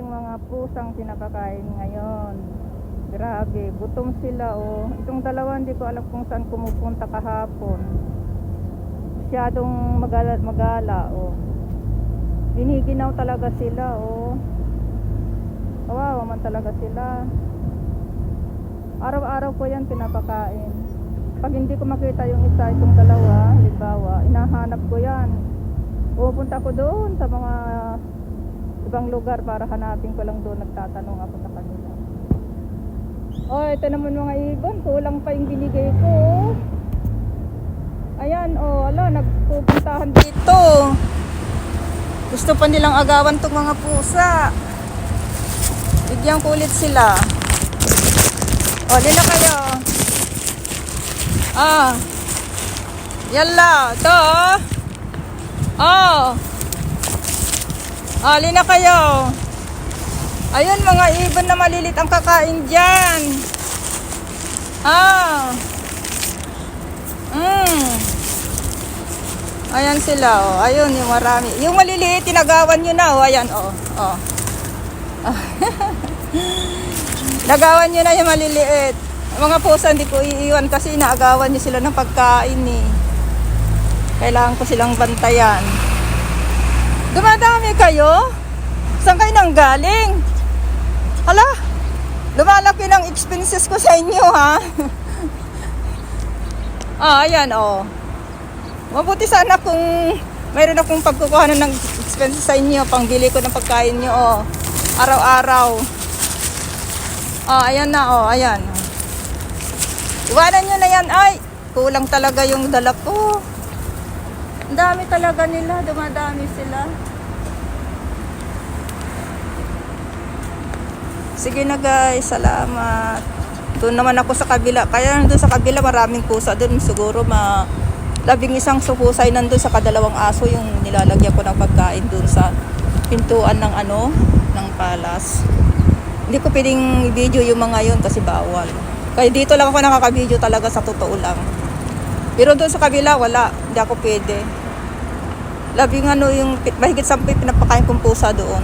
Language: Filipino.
mga pusang pinapakain ngayon. Grabe, gutom sila oh. Itong dalawa hindi ko alam kung saan pumupunta kahapon. Masyadong magala oh. Giniginaw talaga sila oh. Kawawa man talaga sila. Araw-araw ko yan pinapakain. Pag hindi ko makita yung isa, itong dalawa, halimbawa, inahanap ko yan. Pupunta ko doon sa mga ibang lugar para hanapin ko lang doon. Nagtatanong ako sa kanila. Oh, ito naman mga ibon, kulang pa yung binigay ko. Ayan, oh, ala, nagpupuntahan dito. Gusto pa nilang agawan tong mga pusa. Bigyan ko ulit sila. Oh, lila kayo. Ah. Yalla, to. Oh. Ah, lina kayo. Ayun, mga ibon na malilit ang kakain dyan. Ah. Ayan sila, oh. Ayun, yung marami. Yung maliliit, tinagawan nyo na, oh. Ayan, oh. Oh. Nagawan nyo na yung maliliit. Mga pusa, hindi ko iiwan kasi naagawan nyo sila ng pagkain, eh. Kailangan ko silang bantayan. Dumadami kayo? Saan kayo nang galing? Hala, lumalaki ng expenses ko sa inyo, ha? Ah, ayan, oh. Mabuti sana kung mayroon akong pagkukuhanan ng expenses sa inyo, pangbili ko ng pagkain nyo, oh. Araw-araw. Ah, ayan na, oh, ayan. Iwanan nyo na yan. Ay, kulang talaga yung dala ko. Ang dami talaga nila, dumadami sila. Sige na guys, salamat. Doon naman ako sa kabila. Kaya doon sa kabila maraming pusa. Doon siguro 11 pusay nandun sa kadalawang aso yung nilalagyan ko ng pagkain doon sa pintuan ng ng palas. Hindi ko pwedeng i-video yung mga yun kasi bawal. Kaya dito lang ako nakaka-video talaga sa totoo lang. Pero doon sa kabila wala, hindi ako pwede. Yung mahigit 10 pinapakain kong pusa doon.